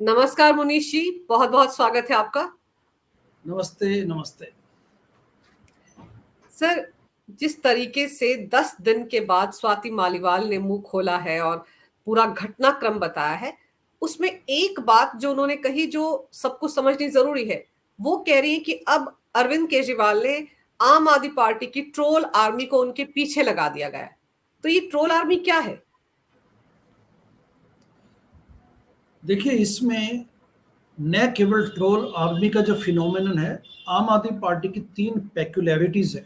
नमस्कार मुनीश जी, बहुत बहुत स्वागत है आपका। नमस्ते नमस्ते। सर, जिस तरीके से 10 दिन के बाद स्वाति मालीवाल ने मुंह खोला है और पूरा घटनाक्रम बताया है, उसमें एक बात जो उन्होंने कही जो सबको समझनी जरूरी है, वो कह रही है कि अब अरविंद केजरीवाल ने आम आदमी पार्टी की ट्रोल आर्मी को उनके पीछे लगा दिया गया है। तो ये ट्रोल आर्मी क्या है? देखिए, इसमें न केवल ट्रोल आर्मी का जो फिनोमेनन है, आम आदमी पार्टी की 3 पेक्युलैरिटीज है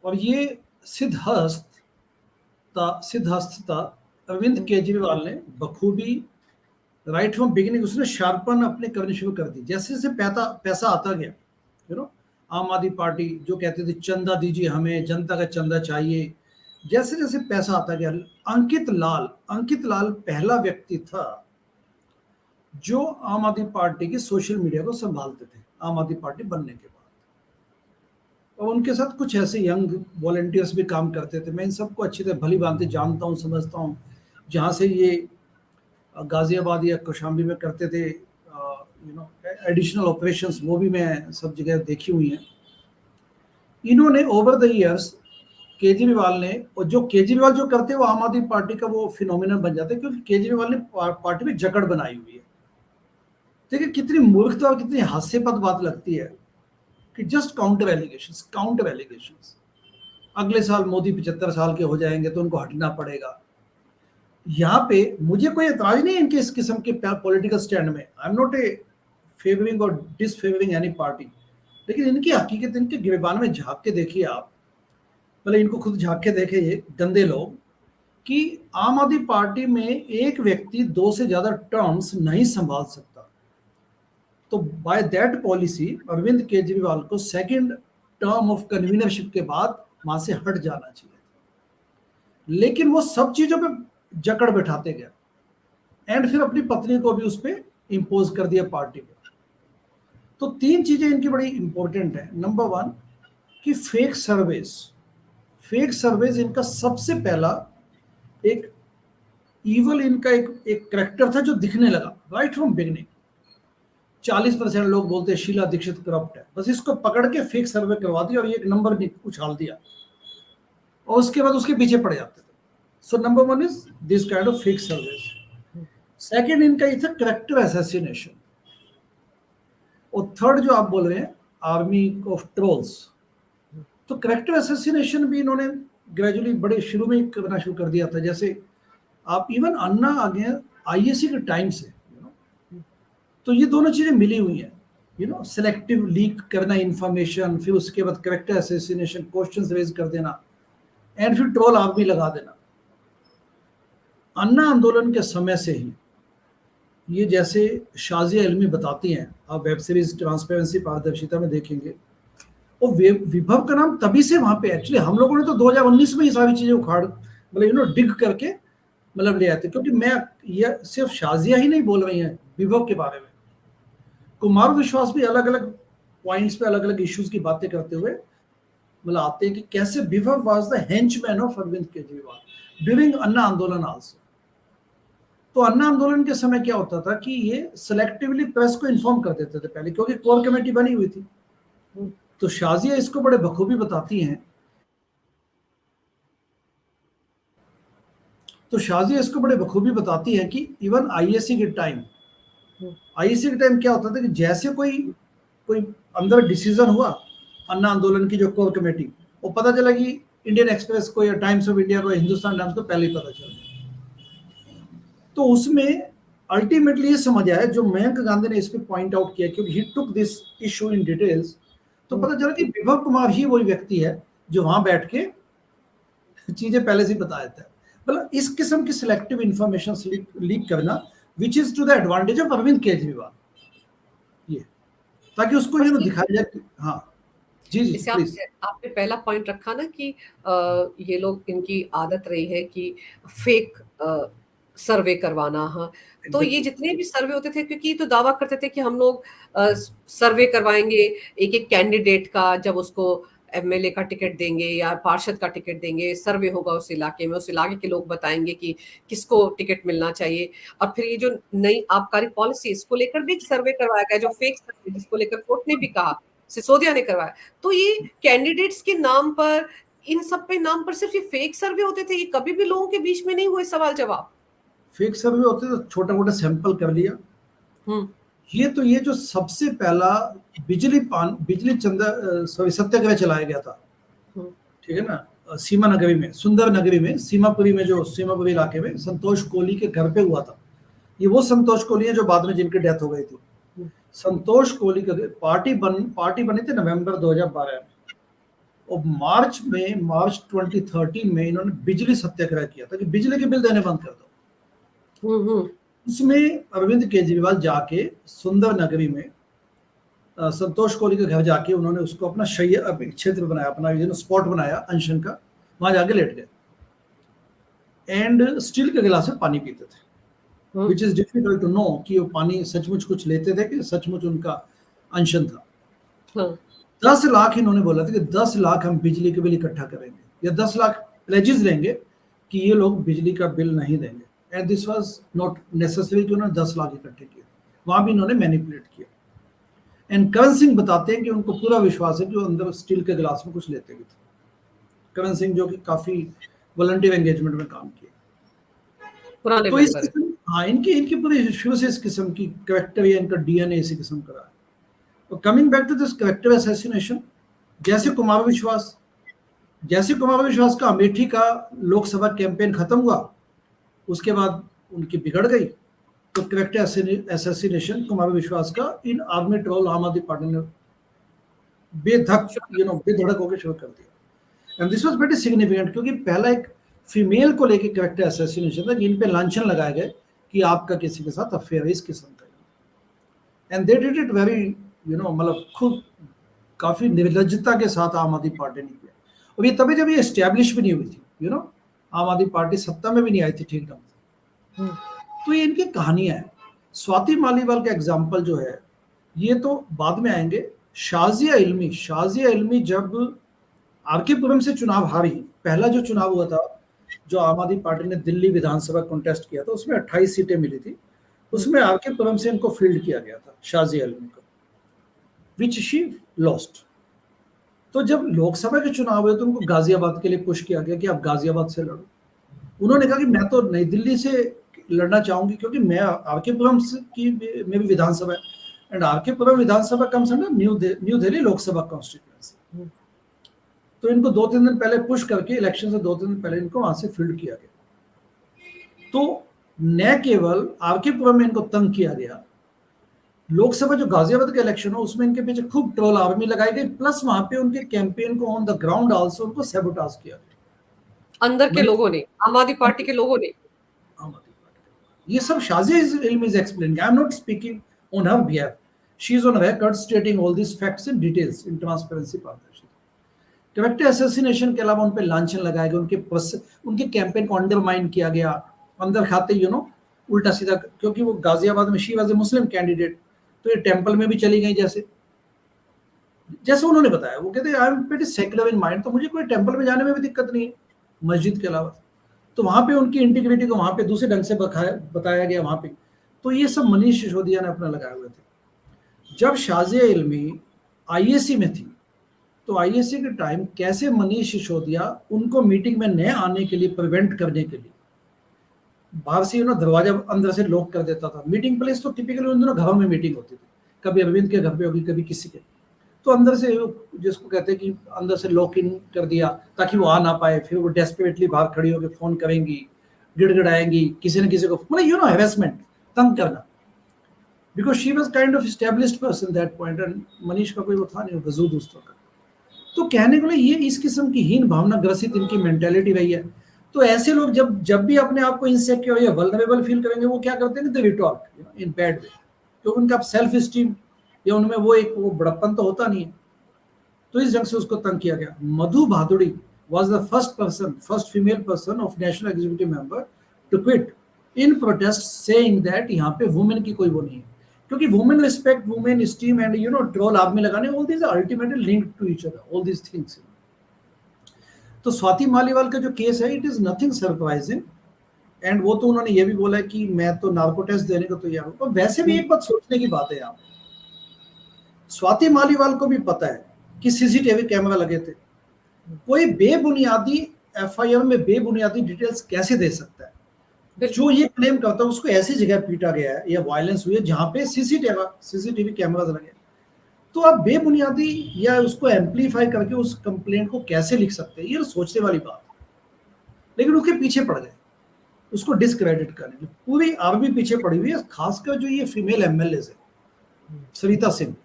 और ये सिद्धहस्तता अरविंद केजरीवाल ने बखूबी राइट फ्रॉम बिगिनिंग उसने शार्पन अपने करनी शुरू कर दी। जैसे जैसे पैसा आता गया, आम आदमी पार्टी जो कहते थे चंदा दीजिए हमें, जनता का चंदा चाहिए, जैसे जैसे पैसा आता गया, अंकित लाल पहला व्यक्ति था जो आम आदमी पार्टी की सोशल मीडिया को संभालते थे आम आदमी पार्टी बनने के बाद। और उनके साथ कुछ ऐसे यंग वॉलंटियर्स भी काम करते थे। मैं इन सबको अच्छी तरह भली भांति जानता हूँ, समझता हूँ। जहाँ से ये गाजियाबाद या कौशाम्बी में करते थे एडिशनल ऑपरेशंस, वो भी मैं सब जगह देखी हुई हैं। इन्होंने ओवर द ईयर्स केजरीवाल ने, और जो केजरीवाल जो करते हैं वो आम आदमी पार्टी का वो फिनोमिनल बन जाता है, क्योंकि केजरीवाल ने पार्टी में जकड़ बनाई हुई है। देखिए कितनी मूर्खता और कितनी हास्यास्पद बात लगती है कि जस्ट काउंटर एलिगेशंस। अगले साल मोदी 75 साल के हो जाएंगे तो उनको हटना पड़ेगा। यहाँ पे मुझे कोई एतराज नहीं है इनके इस किस्म के पॉलिटिकल स्टैंड में। आई एम नॉट ए फेवरिंग और डिसफेवरिंग एनी पार्टी, लेकिन इनकी हकीकत, इनके गिरबान में झांक के देखिए आप, पहले इनको खुद झांक के देखे ये गंदे लोग, कि आम आदमी पार्टी में एक व्यक्ति 2 से ज्यादा टर्म्स नहीं संभाल सकता। तो by that policy Arvind Kejriwal को सेकंड टर्म ऑफ कन्वीनरशिप के बाद वहां से हट जाना चाहिए। लेकिन वो सब चीजों पे जकड़ बैठाते गए एंड फिर अपनी पत्नी को भी उस पर इंपोज कर दिया पार्टी पे। तो 3 चीजें इनकी बड़ी इंपॉर्टेंट है। नंबर 1 कि फेक सर्वेज इनका सबसे पहला एक ईवल, इनका एक करेक्टर था जो दिखने लगा राइट फ्रॉम बिगिनिंग। 40% लोग बोलते हैं शीला दीक्षित करप्ट है, बस इसको पकड़ के फेक सर्वे करवा दिया और ये एक नंबर भी उछाल दिया और उसके बाद उसके पीछे पड़ जाते थे। So number 1 is this kind of fake surveys. Second इनका ये था करेक्टर असैसिनेशन। और थर्ड जो आप बोल रहे हैं आर्मी ऑफ ट्रोल्स, तो करेक्टर असैसिनेशन भी इन्होंने ग्रेजुअली बड़े शुरू में ही करना शुरू कर दिया था। जैसे आप इवन अन्ना आगे आईएससी के टाइम से, तो ये दोनों चीजें मिली हुई हैं। सिलेक्टिव लीक करना इंफॉर्मेशन, फिर उसके बाद करेक्टर असैसिनेशन, क्वेश्चंस रेज कर देना एंड फिर ट्रोल आर्मी लगा देना। अन्ना आंदोलन के समय से ही ये, जैसे शाजिया इल्मी बताती हैं, आप वेब सीरीज ट्रांसपेरेंसी पारदर्शिता में देखेंगे, और विभव का नाम तभी से वहां पे, एक्चुअली हम लोगों ने तो 2019 में ये सारी चीजें उखाड़, मतलब डिग करके मतलब ले आते, क्योंकि मैं ये सिर्फ शाजिया ही नहीं बोल रही हैं विभव के बारे में, कुमार विश्वास भी अलग अलग पॉइंट्स पे अलग अलग इश्यूज की बातें करते हुए मतलब आते हैं कि कैसे Vibhav was the henchman of Arvind Kejriwal during Anna आंदोलन आल्सो। तो अन्ना आंदोलन के समय क्या होता था कि ये सिलेक्टिवली प्रेस को इन्फॉर्म कर देते थे पहले, क्योंकि कोर कमेटी बनी हुई थी। तो शाजिया इसको बड़े बखूबी बताती हैं। कि इवन आईएससी के टाइम क्या होता था कि जैसे कोई कोई अंदर डिसीजन हुआ अन्ना आंदोलन की जो कोर कमेटी, वो पता चला कि इंडियन एक्सप्रेस को या टाइम्स ऑफ इंडिया को या हिंदुस्तान टाइम्स को पहले ही पता चल गया। तो उसमें अल्टीमेटली ये समझ आया, जो मयंक गांधी ने इस पे पॉइंट आउट किया, क्योंकि he took this issue in details, तो पता चला कि विभव कुमार ही वही व्यक्ति है जो वहां बैठ के चीजें पहले से बता देता है। मतलब इस किस्म की सिलेक्टिव इंफॉर्मेशन लीक करना which is to the advantage of Arvind Kejriwal, ये ताकि उसको ये दिखाया जाए। हाँ जी जी प्लीज। आपने पहला पॉइंट रखा ना कि ये लोग, इनकी आदत रही है कि फेक सर्वे करवाना। हाँ, तो ये जितने भी सर्वे होते थे, क्योंकि तो दावा करते थे कि हम लोग सर्वे करवाएंगे एक एक कैंडिडेट का, जब उसको एमएलए का टिकट देंगे या पार्षद का टिकट देंगे, सर्वे होगा उस इलाके में, उस इलाके के लोग बताएंगे कि किसको टिकट मिलना चाहिए। और फिर ये जो नई आबकारी पॉलिसी, इसको लेकर भी एक सर्वे करवाया गया, जो फेक सर्वे जिसको लेकर कोर्ट ने भी कहा, सिसोदिया ने करवाया। तो ये कैंडिडेट्स के नाम पर, इन सब पे नाम पर सिर्फ ये फेक सर्वे होते थे, ये कभी भी लोगों के बीच में नहीं हुए सवाल जवाब। फेक सर्वे होते तो छोटा मोटा सैंपल कर लिया। ये जो सबसे पहला बिजली चंदा सॉरी सत्याग्रह चलाया गया था, ठीक है ना, सीमा नगरी में, सुंदर नगरी में, सीमापुरी में, जो सीमापुरी इलाके में संतोष कोहली के घर पे हुआ था। ये वो संतोष कोहली है जो बाद में जिनकी डेथ हो गई थी। संतोष कोहली का पार्टी बनी थी नवंबर 2012 में, और मार्च 2013 में इन्होंने बिजली सत्याग्रह किया था कि बिजली के बिल देने बंद कर दो। उसमें अरविंद केजरीवाल जाके सुंदर नगरी में संतोष कोहली के घर जाके उन्होंने उसको अपना शैया क्षेत्र बनाया, अपना स्पॉट बनाया अनशन का, वहां जाके लेट गए एंड स्टील के गिलास में पानी पीते थे, which is difficult to know कि वो पानी सचमुच कुछ लेते थे कि सचमुच उनका अनशन था। 10 लाख इन्होंने बोला था कि 10 लाख हम बिजली के बिल इकट्ठा करेंगे, या 10 लाख प्लेजेस लेंगे कि ये लोग बिजली का बिल नहीं देंगे, and this was not necessary कि उन्होंने 10 लाख इकट्ठे किए, वहां भी इन्होंने मैनिपुलेट किया। एंड करण सिंह बताते हैं कि उनको पूरा विश्वास है कि वो अंदर स्टील के गिलास में कुछ लेते भी थे। करण सिंह जो कि काफी वॉलंटियर एंगेजमेंट में काम किया, तो इस हाँ इनकी पूरी शुरू से इस किस्म की कैरेक्टर या इनका डीएनए इसी किस्म का रहा है। तो coming back to this character assassination, जैसे कुमार विश्वास का अमेठी का लोकसभा कैंपेन खत्म हुआ, उसके बाद उनकी बिगड़ गई, तो कैरेक्टर असैसिनेशन कुमार विश्वास का इन आर्मी ट्रोल आम आदमी पार्टी ने बेधड़क होकर शुरू कर दिया। And this was very significant, क्योंकि पहला एक फीमेल को लेकर कैरेक्टर असैसिनेशन था, जिन पे लांछन लगाए गए कि आपका किसी के साथ अफेयर है, इस किस्म का। And they did it very मतलब खुद काफी निर्लज्जता के साथ आम आदमी पार्टी ने किया। और ये तभी जब ये एस्टेब्लिश भी नहीं हुई थी, आम आदमी पार्टी सत्ता में भी नहीं आई थी ठीक ढंग से। तो ये इनकी कहानियां है। स्वाति मालीवाल का एग्जाम्पल जो है, ये तो बाद में आएंगे। शाजिया इल्मी जब आरके पुरम से चुनाव हारी, पहला जो चुनाव हुआ था जो आम आदमी पार्टी ने दिल्ली विधानसभा कॉन्टेस्ट किया था, उसमें 28 सीटें मिली थी, उसमें आरके पुरम से इनको फील्ड किया गया था, शाजिया इल्मी को, विच शी लॉस्ट। तो जब लोकसभा के चुनाव हुए तो उनको गाजियाबाद के लिए पुश किया गया कि आप गाजियाबाद से लड़ो। उन्होंने कहा कि मैं तो नई दिल्ली से लड़ना चाहूंगी, क्योंकि मैं आरके पुरम की में भी विधानसभा है, and RK Puram Vidhan Sabha comes under New Delhi Lok Sabha constituency. तो इनको 2-3 दिन पहले पुश करके, इलेक्शन से 2-3 दिन पहले इनको वहां से फील्ड किया गया। तो न केवल आरके पुरम में इनको तंग किया गया, लोकसभा जो गाजियाबाद का इलेक्शन हो उसमें इनके पीछे खूब ट्रोल आर्मी लगाई गई, प्लस वहां पे उनके कैंपेन को ऑन द ग्राउंड आल्सो उनको सैबोटाज किया गया अंदर के लोगों ने, आम आदमी पार्टी के लोगों ने। ये सब Shazia Ilmi is explaining, I am not speaking on her behalf, she is on record stating all this facts in details in transparency पारदर्शिता। कैरेक्टर असैसिनेशन के अलावा उन पे लांछन लगाए गए, उनके कैंपेन को अंडरमाइन किया गया, अंदर खाते उल्टा सीधा, क्योंकि वो गाजियाबाद में she was a Muslim candidate, तो ये टेंपल में भी चली गई, जैसे उन्होंने बताया। वो कहते I am pretty secular in mind, तो मुझे कोई टेंपल में जाने में भी दिक्कत नहीं है मस्जिद के अलावा। तो वहां पे उनकी इंटीग्रिटी को वहां पे दूसरे ढंग से बताया गया वहां पे। तो ये सब मनीष सिसोदिया ने अपना लगाए हुए थे। जब शाजिया इल्मी आईएसी में थी, तो आईएसी के टाइम कैसे मनीष सिसोदिया उनको मीटिंग में न आने के लिए प्रिवेंट करने के लिए बाहर से दरवाजा अंदर से लॉक कर देता था। मीटिंग प्लेस तो टिपिकली उन दोनों घरों में मीटिंग होती थी, कभी अरविंद के घर पे होगी, कभी किसी के, तो अंदर से जिसको कहते हैं कि अंदर से लॉक इन कर दिया ताकि वो आ ना पाए। फिर वो डेस्परेटली बाहर खड़ी होकर फोन करेंगी, गिड़गिड़ाएंगी, किसी न किसी को, मतलब हैरेसमेंट, तंग करना, because she was kind of established person that point, and Manish का कोई वो था नहीं वजूद उस वक्त। तो कहने को ये इस किस्म की हीन भावना ग्रसित इनकी मेंटेलिटी रही है। तो ऐसे लोग जब भी अपने आप को इनसिक्योर या वल्नरेबल फील करेंगे, वो क्या करते हैं, दे रिटॉर्ट इन बैड वे, क्योंकि उनका सेल्फ स्टीम या उनमें वो बड़प्पन तो होता नहीं है। तो इस ढंग से उसको तंग किया गया। मधु Bhaduri was the first female person of national executive member to quit in protest, saying that यहाँ पे वुमेन की कोई वो नहीं है। क्योंकि women respect, women esteem and troll आग में लगाने, all these are ultimately linked to each other, all these things. तो स्वाति मालीवाल का जो केस है, it is nothing surprising. And वो तो उन्होंने ये भी बोला है कि मैं तो नार्को टेस्ट देने को तैयार हूं। और वैसे भी एक बात सोचने की बात है यहाँ पे, स्वाति मालीवाल को भी पता है कि सीसीटीवी कैमरा लगे थे। कोई बेबुनियादी एफआईआर में बेबुनियादी डिटेल्स कैसे दे सकता है? जो ये क्लेम करता है उसको ऐसी जगह पीटा गया है या वायलेंस हुई है जहां पे सीसीटीवी कैमरास लगे, तो आप बेबुनियादी या उसको एम्पलीफाई करके उस कंप्लेंट को कैसे लिख सकते हैं? ये सोचने वाली बात है। लेकिन उसके पीछे पड़ गए उसको डिस्क्रेडिट करने की। पूरी आर्मी पीछे पड़ी हुई है, खासकर जो ये फीमेल एमएलए है Sarita Singh,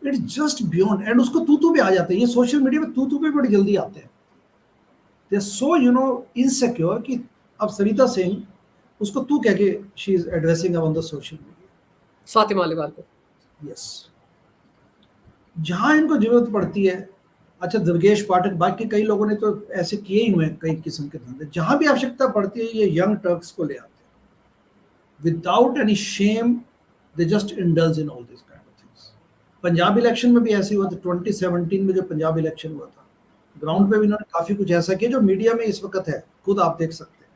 it's just beyond. And उसको तू भी आ जाते हैं, ये सोशल मीडिया में तू पे बड़ी जल्दी आते हैं। दे सो इनसिक्योर कि अब सरिता सिंह उसको तू कह के she is addressing on the social media Swati Maliwal को। यस, जहां इनको जरूरत पड़ती है। अच्छा, दुर्गेश पाठक, बाकी कई लोगों ने तो ऐसे किए ही हुए हैं कई किस्म के धंधे, जहां भी आवश्यकता पड़ती है ये यंग टर्क्स को ले आते हैं without any shame, they just indulge in all this kind of things. Punjab election में भी ऐसे हुआ था, 2017 में जो पंजाब इलेक्शन हुआ था, ग्राउंड पे भी इन्होंने काफी कुछ ऐसा किया जो मीडिया में इस वक्त है, खुद आप देख सकते हैं,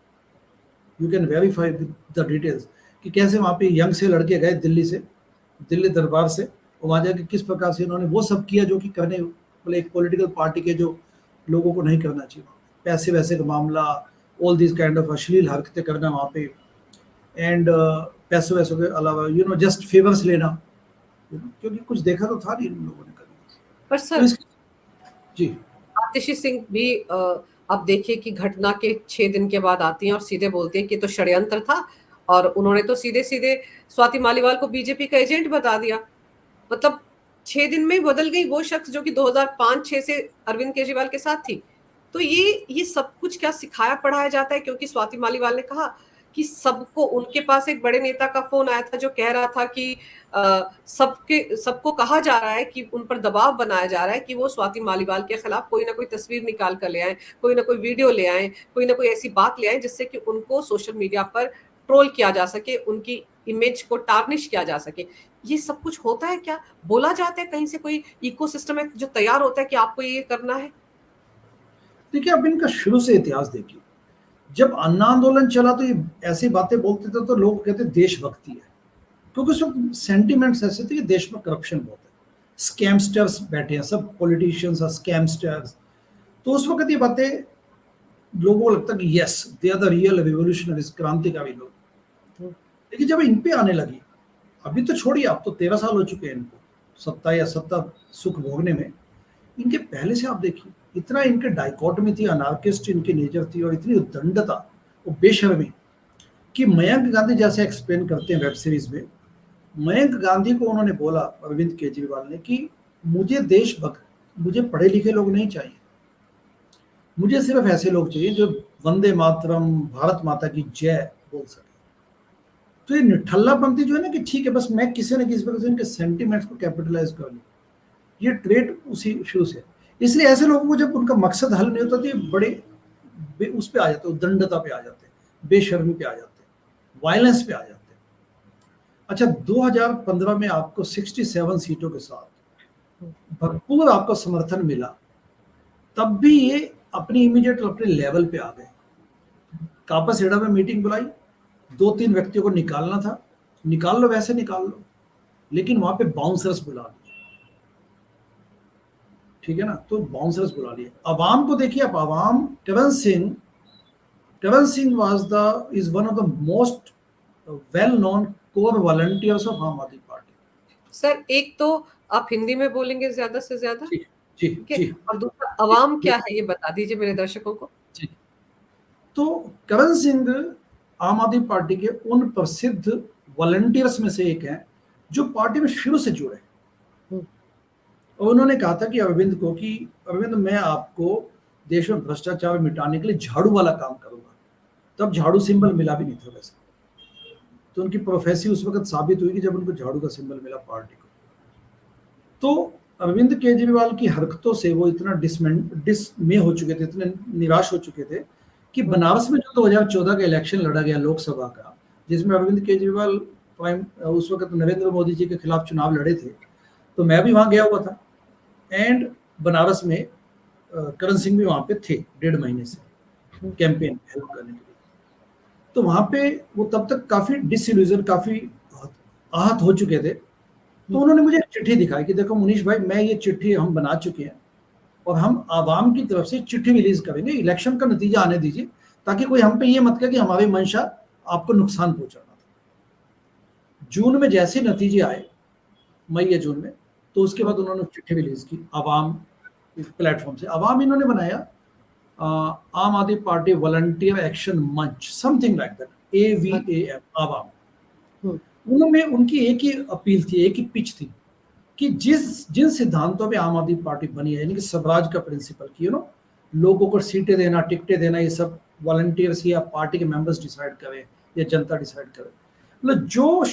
you can verify with the details कि कैसे वहां पे यंग से लड़के गए दिल्ली दरबार से, और वहां जाके किस प्रकार से इन्होंने वो सब किया जो कि करने मतलब एक पॉलिटिकल पार्टी के जो लोगों को नहीं करना चाहिए। पैसे वैसे का मामला, ऑल दिस काइंड ऑफ अश्लील हरकतें करना वहाँ पे, एंड पैसों वैसों के अलावा जस्ट फेवर्स लेना, क्योंकि कुछ देखा तो था नहीं इन लोगों ने कभी। पर सर जी, आतिशी सिंह भी अब देखिए कि घटना के 6 दिन के बाद आती हैं और सीधे बोलती हैं कि तो षड्यंत्र था, और उन्होंने तो सीधे सीधे स्वाति मालीवाल को बीजेपी का एजेंट बता दिया। मतलब 6 दिन में बदल गई वो शख्स जो कि 2005-6 से अरविंद केजरीवाल के साथ थी। तो ये सब कुछ क्या सिखाया पढ़ाया जाता है? क्योंकि स्वाति मालीवाल ने कहा कि सबको, उनके पास एक बड़े नेता का फोन आया था जो कह रहा था कि सबको कहा जा रहा है कि उन पर दबाव बनाया जा रहा है कि वो स्वाति मालीवाल के खिलाफ कोई ना कोई तस्वीर निकाल कर ले आए, कोई ना कोई वीडियो ले आए, कोई ना कोई ऐसी बात ले आए जिससे कि उनको सोशल मीडिया पर ट्रोल किया जा सके, उनकी इमेज को टार्निश किया जा सके। ये सब कुछ होता है क्या? बोला जाता है कहीं से, कोई इकोसिस्टम है जो तैयार होता है कि आपको ये करना है? देखिए, अब इनका शुरू से इतिहास देखिए, जब अन्ना आंदोलन चला तो ये ऐसी बातें बोलते थे तो लोग कहते देशभक्ति है, क्योंकि उस वक्त सेंटिमेंट्स ऐसे थे कि देश में करप्शन बहुत है, स्कैमस्टर्स बैठे हैं, सब पॉलिटिशियंस और स्कैमस्टर्स। तो उस वक्त ये बातें लोगों को लगता कि yes, they are the real revolutionaries, क्रांतिकारी लोग। लेकिन जब इन पे आने लगी, अभी तो छोड़िए, अब तो 13 साल हो चुके हैं इनको सत्ता सुख भोगने में। इनके पहले से आप देखिए, इतना इनके डाइकोटमी थी, अनार्किस्ट इनकी नेचर थी, और इतनी उद्दंडता और बेशर्मी कि मयंक गांधी जैसे एक्सप्लेन करते हैं वेब सीरीज में। मयंक गांधी को उन्होंने बोला, अरविंद केजरीवाल ने, कि मुझे पढ़े लिखे लोग नहीं चाहिए, मुझे सिर्फ ऐसे लोग चाहिए जो वंदे मातरम, भारत माता की जय बोल सके। तो ये निठल्लापंथी जो है ना कि ठीक है, बस मैं किसी न किसी प्रकार से इनके सेंटिमेंट्स को कैपिटलाइज कर लूं, ये ट्रेड उसी शुरू से। इसलिए ऐसे लोगों को जब उनका मकसद हल नहीं होता तो ये बड़े उस पे आ जाते, उद्दंडता पे आ जाते, बेशर्मी पे आ जाते, वायलेंस पे आ जाते। अच्छा, 2015 में आपको 67 सीटों के साथ भरपूर आपको समर्थन मिला, तब भी ये अपने इमीडिएट अपने लेवल पे आ गए। कापासेड़ा में मीटिंग बुलाई, 2-3 व्यक्तियों को निकालना था, निकाल लो, वैसे निकाल लो, लेकिन वहां पे बाउंसर्स बुला लिए, ठीक है ना, तो बाउंसर्स बुला लिए। अवाम को देखिए, आप अवाम, Karan Singh is one of the most well known core volunteers of Aam Aadmi party. Sir, एक तो आप हिंदी में बोलेंगे ज्यादा से ज्यादा, जी, और दूसरा अवाम क्या है ये बता दीजिए मेरे दर्शकों को। जी, तो करण सिंह आम आदमी पार्टी के उन प्रसिद्ध वॉलंटियर्स में से एक हैं जो पार्टी में शुरू से जुड़े, और उन्होंने कहा था कि अरविंद, मैं आपको देश में भ्रष्टाचार मिटाने के लिए झाड़ू वाला काम करूंगा। तब झाड़ू सिंबल मिला भी नहीं था वैसे, तो उनकी प्रोफेसी उस वक्त साबित हुई कि जब उनको झाड़ू का सिंबल मिला पार्टी को। तो अरविंद केजरीवाल की हरकतों से वो इतना डिसमे हो चुके थे, इतने निराश हो चुके थे कि बनारस में जो 2014 का इलेक्शन लड़ा गया लोकसभा का, जिसमें अरविंद केजरीवाल उस वक्त नरेंद्र मोदी जी के खिलाफ चुनाव लड़े थे, तो मैं भी वहाँ गया हुआ था, एंड बनारस में करण सिंह भी वहाँ पे थे 1.5 महीने से कैंपेन हेल्प करने के लिए। तो वहाँ पे वो तब तक काफ़ी डिसइल्यूजन, काफ़ी आहत हो चुके थे। तो उन्होंने मुझे एक चिट्ठी दिखाई कि देखो मुनीश भाई, मैं ये चिट्ठी हम बना चुके हैं और हम आवाम की तरफ से चिट्ठी रिलीज करेंगे, इलेक्शन का नतीजा आने दीजिए, ताकि कोई हम पे ये मत कहे कि हमारी मंशा आपको नुकसान पहुंचाना था। जून में जैसे नतीजे आए, मई या जून में, तो उसके बाद उन्होंने चिट्ठी रिलीज की आवाम प्लेटफॉर्म से। आवाम इन्होंने बनाया आम आदमी पार्टी वॉलंटियर एक्शन मंच, समथिंग लाइक दैट, AVAM, आवाम। उन्होंने, उनकी एक ही अपील थी, एक ही पिच थी कि जिन सिद्धांतों पे आम आदमी पार्टी बनी है, यानी कि स्वराज का प्रिंसिपल, कि लोगों को सीटें देना, टिकटें देना, ये सब वॉलंटियर्स या पार्टी के मेंबर्स डिसाइड करें या जनता डिसाइड करे। मतलब जो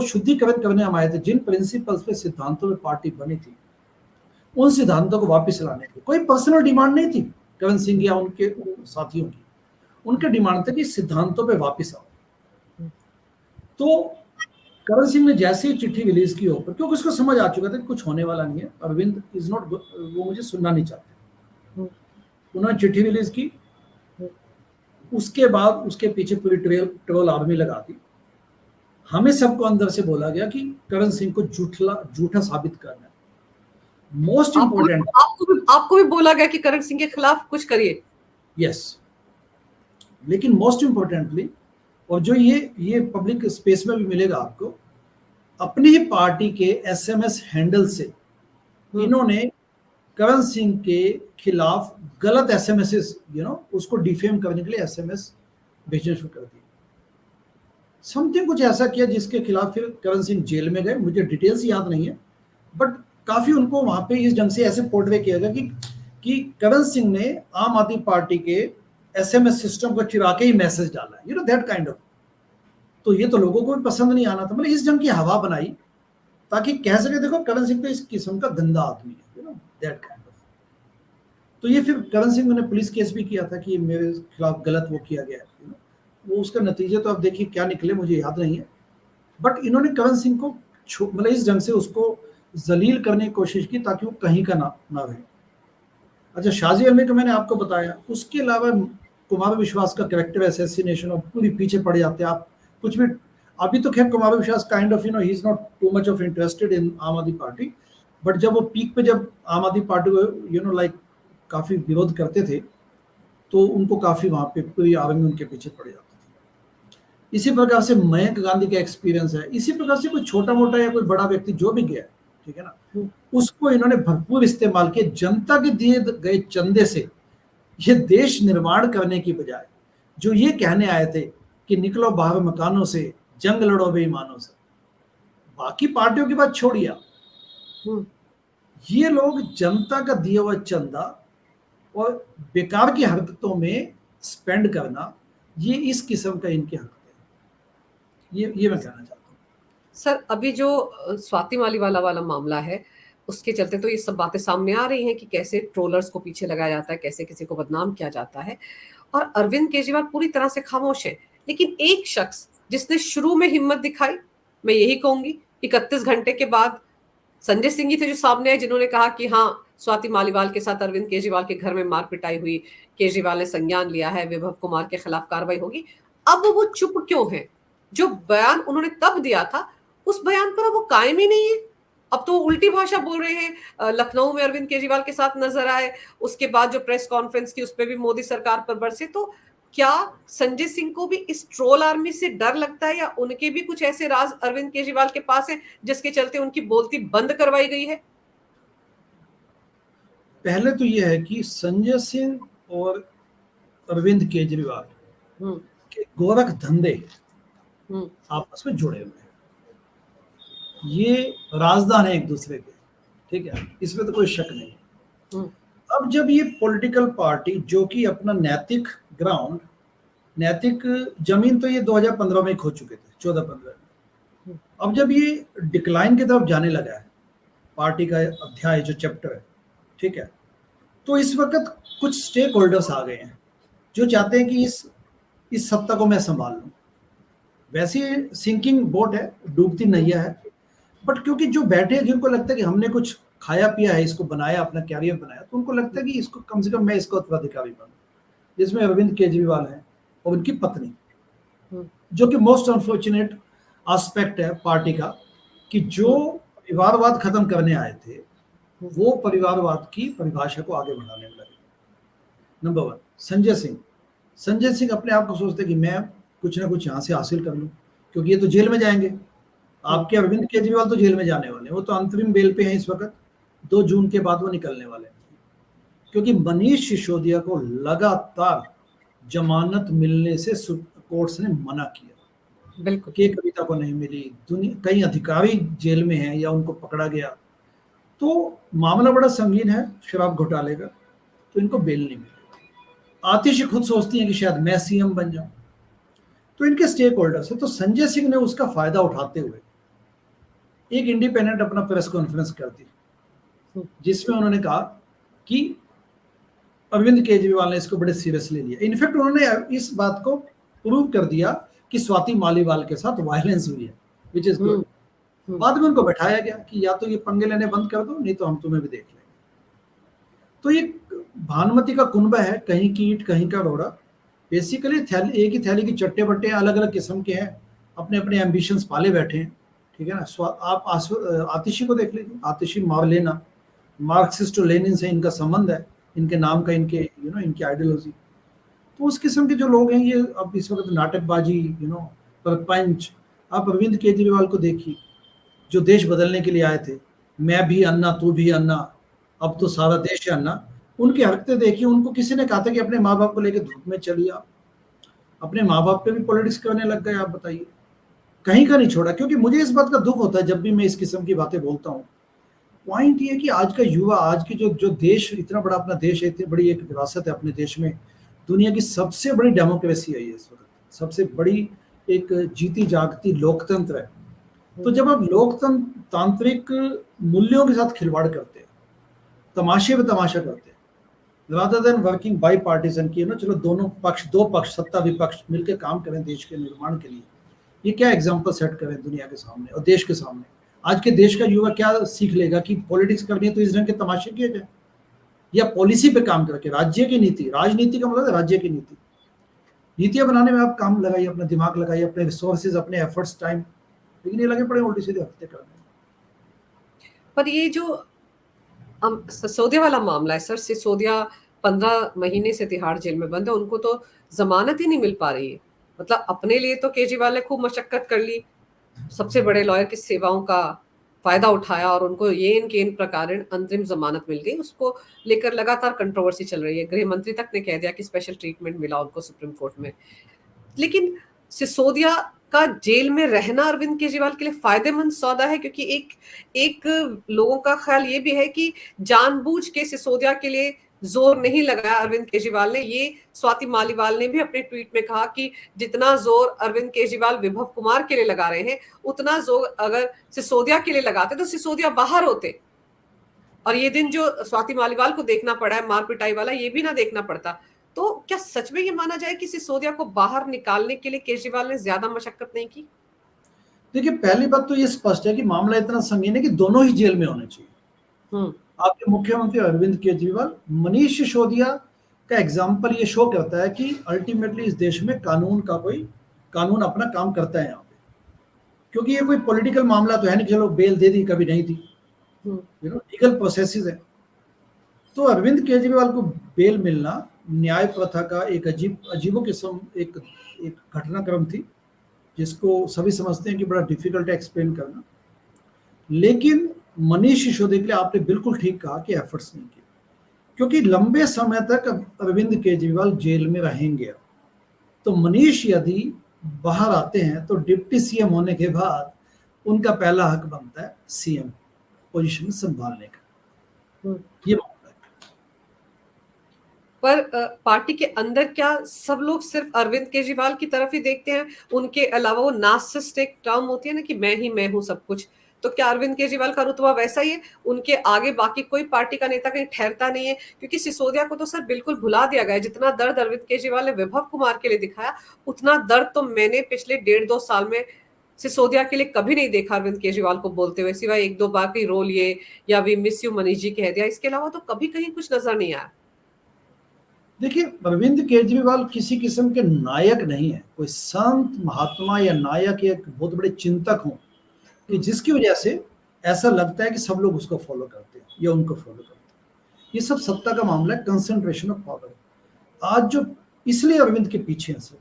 शुद्धिकरण करने हम आए थे, जिन प्रिंसिपल्स पे, सिद्धांतों पे पार्टी बनी थी, उन सिद्धांतों को वापस लाने की कोई पर्सनल डिमांड नहीं थी करण सिंह या उनके साथियों की। उनके डिमांड थे कि सिद्धांतों पे वापस आओ। तो करण सिंह ने जैसे ही चिट्ठी रिलीज की ऊपर, क्योंकि उसको समझ आ चुका था कि कुछ होने वाला नहीं है, अरविंद इज नॉट, वो मुझे सुनना नहीं चाहते। उन्होंने चिट्ठी रिलीज की, उसके बाद उसके पीछे पूरी ट्रोल आर्मी लगा दी। हमें सबको अंदर से बोला गया कि करण सिंह को झूठा साबित करना है। मोस्ट इंपोर्टेंट, आपको भी बोला गया कि करण सिंह के खिलाफ कुछ करिए। यस, लेकिन मोस्ट इंपोर्टेंटली, और जो ये पब्लिक स्पेस में भी मिलेगा आपको, अपनी ही पार्टी के SMS हैंडल से इन्होंने करण सिंह के खिलाफ गलत SMS, उसको डिफेम करने के लिए SMS भेजना शुरू कर दिया। समथिंग कुछ ऐसा किया जिसके खिलाफ फिर करण सिंह जेल में गए। मुझे डिटेल्स याद नहीं है, बट काफी उनको वहां पे इस ढंग से ऐसे पोर्ट्रे किया गया कि करण सिंह ने आम आदमी पार्टी के SMS सिस्टम को चिरा के ही मैसेज डाला, दैट काइंड ऑफ। तो ये तो लोगों को भी पसंद नहीं आना था। मतलब इस ढंग की हवा बनाई ताकि कह सके देखो करण सिंह तो इस किस्म का गंदा आदमी है, दैट काइंड ऑफ। तो ये फिर करण सिंह ने पुलिस केस भी किया था कि मेरे खिलाफ गलत वो किया गया है। वो उसका नतीजे तो अब देखिए क्या निकले, मुझे याद नहीं है, बट इन्होंने करण सिंह को मतलब इस ढंग से उसको जलील करने की कोशिश की ताकि वो कहीं का ना रहे। अच्छा, शाजी अहमद को मैंने आपको बताया, उसके अलावा कुमार विश्वास का कैरेक्टर असैसिनेशन और पूरी पीछे पड़ जाते हैं आप कुछ भी। अभी तो खैर कुमार विश्वास kind of he is not too much of interested in आम आदमी पार्टी, बट जब वो पीक पे, जब आम आदमी पार्टी को लाइक काफी विरोध करते थे, तो उनको काफी वहां पे पूरी आर्मी उनके पीछे पड़ जाती थी। इसी प्रकार से मयंक गांधी का एक्सपीरियंस है। इसी प्रकार से कोई छोटा मोटा या कोई बड़ा व्यक्ति जो भी गया, ठीक है ना, उसको इन्होंने भरपूर इस्तेमाल किया। जनता के दिए गए चंदे से ये देश निर्माण करने की बजाय जो ये कहने आए थे कि निकलो बाहर मकानों से, जंग लड़ो बेईमानों से, बाकी पार्टियों की बात छोड़िए, ये लोग जनता का दिया हुआ चंदा और बेकार की हरकतों में स्पेंड करना, ये इस किस्म का इनकी हरकत है। ये मैं कहना चाहता हूँ। सर, अभी जो स्वाति मालीवाला वाला मामला है, उसके चलते तो ये सब बातें सामने आ रही हैं कि कैसे ट्रोलर्स को पीछे लगाया जाता है, कैसे किसी को बदनाम किया जाता है, और अरविंद केजरीवाल पूरी तरह से खामोश है। लेकिन एक शख्स जिसने शुरू में हिम्मत दिखाई, मैं यही कहूंगी, 31 घंटे के बाद संजय सिंह ही थे जो सामने आए, जिन्होंने कहा कि हाँ, स्वाति मालीवाल के साथ अरविंद केजरीवाल के घर में मार पिटाई हुई, केजरीवाल ने संज्ञान लिया है, विभव कुमार के खिलाफ कार्रवाई होगी। अब वो चुप क्यों है? जो बयान उन्होंने तब दिया था, उस बयान पर अब वो कायम ही नहीं है। अब तो उल्टी भाषा बोल रहे हैं। लखनऊ में अरविंद केजरीवाल के साथ नजर आए, उसके बाद जो प्रेस कॉन्फ्रेंस की उस पर भी मोदी सरकार पर बरसे। तो क्या संजय सिंह को भी इस ट्रोल आर्मी से डर लगता है, या उनके भी कुछ ऐसे राज अरविंद केजरीवाल के पास है जिसके चलते उनकी बोलती बंद करवाई गई है? पहले तो यह है कि संजय सिंह और अरविंद केजरीवाल के गोरख धंधे आपस में जुड़े हुए हैं। ये राजदान है एक दूसरे के, ठीक है, इसमें तो कोई शक नहीं। अब जब ये पॉलिटिकल पार्टी जो कि अपना नैतिक ग्राउंड, नैतिक जमीन तो ये 2015 में खो चुके थे, 14-15 में। अब जब ये डिक्लाइन की तरफ जाने लगा है, पार्टी का अध्याय जो चैप्टर है, ठीक है, तो इस वक्त कुछ स्टेक होल्डर्स आ गए हैं जो चाहते हैं कि इस सत्ता को मैं संभाल लूं। वैसे सिंकिंग बोट है, डूबती नैया है, बट क्योंकि जो बैठे हैं जिनको लगता है कि हमने कुछ खाया पिया है, इसको बनाया, अपना कैरियर बनाया, तो उनको लगता है कि इसको कम से कम मैं इसका उत्तराधिकारी बनूं, जिसमें अरविंद केजरीवाल है और उनकी पत्नी, जो कि मोस्ट अनफॉर्चुनेट एस्पेक्ट है पार्टी का, कि जो परिवारवाद खत्म करने आए थे वो परिवारवाद की परिभाषा को आगे बढ़ाने में लगे। नंबर वन, संजय सिंह अपने आप को सोचते कि मैं कुछ ना कुछ यहाँ से हासिल कर लूँ, क्योंकि ये तो जेल में जाएंगे। आपके अरविंद केजरीवाल तो जेल में जाने वाले हैं, वो तो अंतरिम बेल पे हैं इस वक्त, 2 जून के बाद वो निकलने वाले हैं, क्योंकि मनीष सिसोदिया को लगातार जमानत मिलने से कोर्ट्स ने मना किया। बिल्कुल। के कविता को नहीं मिली, कई अधिकारी जेल में हैं या उनको पकड़ा गया, तो मामला बड़ा संगीन है शराब घोटाले का, तो इनको बेल नहीं मिली। आतिशी खुद सोचती हैं कि शायद मैं सीएम बन जाऊं, तो इनके स्टेक होल्डर्स है। तो संजय सिंह ने उसका फायदा उठाते हुए एक इंडिपेंडेंट अपना प्रेस कॉन्फ्रेंस कर दी, जिसमें उन्होंने कहा कि अरविंद केजरीवाल ने इसको बड़े सीरियसली लिया। इनफैक्ट उन्होंने इस बात को प्रूव कर दिया कि स्वाति मालीवाल के साथ वायलेंस हुई है, विच इज गुड। बाद में उनको बैठाया गया कि या तो ये पंगे लेने बंद कर दो, नहीं तो हम तुम्हें भी देख लेंगे। तो ये भानुमति का कुनबा है, कहीं की ईंट कहीं का रोड़ा। बेसिकली एक ही थैली की चट्टे बट्टे अलग अलग किस्म के हैं, अपने अपने एम्बिशंस पाले बैठे हैं, ठीक है ना। आप आतिशी को देख लीजिए, आतिशी मार्लेना, मार्क्सिस्ट और लेनिन से इनका संबंध है, इनके नाम का, इनके इनकी आइडियोलॉजी। तो उस किस्म के जो लोग हैं ये अब इस वक्त नाटकबाजी, परपंच। आप अरविंद केजरीवाल को देखिए, जो देश बदलने के लिए आए थे, मैं भी अन्ना तू भी अन्ना, अब तो सारा देश है अन्ना। उनकी हरकतें देखिए, उनको किसी ने कहा था कि अपने माँ बाप को लेकर धूप में चलिए, आप अपने माँ बाप पे भी पॉलिटिक्स करने लग गए। आप बताइए, कहीं का नहीं छोड़ा। क्योंकि मुझे इस बात का दुख होता है जब भी मैं इस किस्म की बातें बोलता हूँ। पॉइंट ये कि आज का युवा, आज की जो देश, इतना बड़ा अपना देश है, इतनी बड़ी एक विरासत है अपने देश में, दुनिया की सबसे बड़ी डेमोक्रेसी है ये इस वक्त, सबसे बड़ी एक जीती जागती लोकतंत्र है। तो जब आप लोकतंत्र तांत्रिक मूल्यों के साथ खिलवाड़ करते हैं, तमाशे में तमाशा करते हैं, rather than working by partisan की, चलो दो पक्ष सत्ता विपक्ष मिलकर काम करें देश के निर्माण के लिए, ये क्या एग्जाम्पल सेट करें दुनिया के सामने और देश के सामने। आज के देश का युवा क्या सीख लेगा कि पॉलिटिक्स करनी है तो इस ढंग के तमाशे किए जाए, या पॉलिसी पे काम करके, राज्य की नीति, राजनीति का मतलब राज्य की नीति, नीतियां बनाने में आप काम लगाइए, अपना दिमाग लगाइए, अपने रिसोर्सेज, अपने एफर्ट्स, टाइम, लेकिन ये लगे पड़े उल्टी सीधे हफ्ते करने। पर ये जो सिसोदिया वाला मामला है सर, सिसोदिया 15 महीने से तिहाड़ जेल में बंद है, उनको तो जमानत ही नहीं मिल पा रही है। मतलब अपने लिए तो केजरीवाल ने खूब मशक्कत कर ली, सबसे बड़े लॉयर की सेवाओं का फायदा उठाया और उनको ये इनके इन प्रकार अंतरिम जमानत मिल गई। उसको लेकर लगातार कंट्रोवर्सी चल रही है, गृह मंत्री तक ने कह दिया कि स्पेशल ट्रीटमेंट मिला उनको सुप्रीम कोर्ट में। लेकिन सिसोदिया का जेल में रहना अरविंद केजरीवाल के लिए फायदेमंद सौदा है, क्योंकि एक लोगों का ख्याल ये भी है कि जानबूझ के सिसोदिया के लिए जोर नहीं लगाया अरविंद केजरीवाल ने। ये स्वाति मालीवाल ने भी अपने ट्वीट में कहा कि जितना जोर अरविंद केजरीवाल विभव कुमार के लिए लगा रहे हैं, उतना जोर अगर सिसोदिया के लिए लगाते तो सिसोदिया बाहर होते, और ये दिन जो स्वाति मालीवाल को देखना पड़ा है मार पिटाई वाला, ये भी ना देखना पड़ता। तो क्या सच में ये माना जाए कि सिसोदिया को बाहर निकालने के लिए केजरीवाल ने ज्यादा मशक्कत नहीं की? देखिए, पहली बात तो ये स्पष्ट है कि मामला इतना संगीन है कि दोनों ही जेल में होने चाहिए। आपके मुख्यमंत्री अरविंद केजरीवाल, मनीष सिसोदिया का एग्जाम्पल ये शो करता है कि अल्टीमेटली इस देश में कानून अपना काम करता है यहाँ पे। क्योंकि ये कोई पॉलिटिकल मामला तो है नहीं, चलो बेल दे दी कभी नहीं दी, लीगल प्रोसेसेस है। तो अरविंद केजरीवाल को बेल मिलना न्याय प्रथा का एक अजीबो किस्म एक घटनाक्रम थी, जिसको सभी समझते हैं कि बड़ा डिफिकल्ट है एक्सप्लेन करना। लेकिन मनीष सिसोदिया के लिए आपने बिल्कुल ठीक कहा कि एफर्ट्स नहीं किए, क्योंकि लंबे समय तक अरविंद केजरीवाल जेल में रहेंगे। तो मनीष यदि बाहर आते हैं तो डिप्टी सीएम होने के बाद उनका पहला हक बनता है सीएम पोजीशन संभालने का। ये पर पार्टी के अंदर क्या सब लोग सिर्फ अरविंद केजरीवाल की तरफ ही देखते हैं? उनके अलावा वो नार्सिसिस्ट एक टर्म होती है ना कि मैं ही मैं हूं सब कुछ, तो क्या अरविंद केजरीवाल का रुतबा वैसा ही है? उनके आगे बाकी कोई पार्टी का नेता कहीं ठहरता नहीं है, क्योंकि सिसोदिया को तो सर बिल्कुल भुला दिया गया है। जितना दर्द अरविंद केजरीवाल ने विभव कुमार के लिए दिखाया, उतना दर्द तो मैंने पिछले 1.5-2 साल में सिसोदिया के लिए कभी नहीं देखा अरविंद केजरीवाल को बोलते हुए, सिवाय 1-2 बार की रोल ये या we miss you Manish ji कह दिया, इसके अलावा तो कभी कहीं कुछ नजर नहीं आया। देखिए, अरविंद केजरीवाल किसी किस्म के नायक नहीं है, कोई संत महात्मा या नायक या एक बहुत बड़े चिंतक हों कि जिसकी वजह से ऐसा लगता है कि सब लोग उसको फॉलो करते हैं या उनको फॉलो करते हैं। ये सब सत्ता का मामला है, कंसंट्रेशन ऑफ पावर। आज जो इसलिए अरविंद के पीछे हैं सब,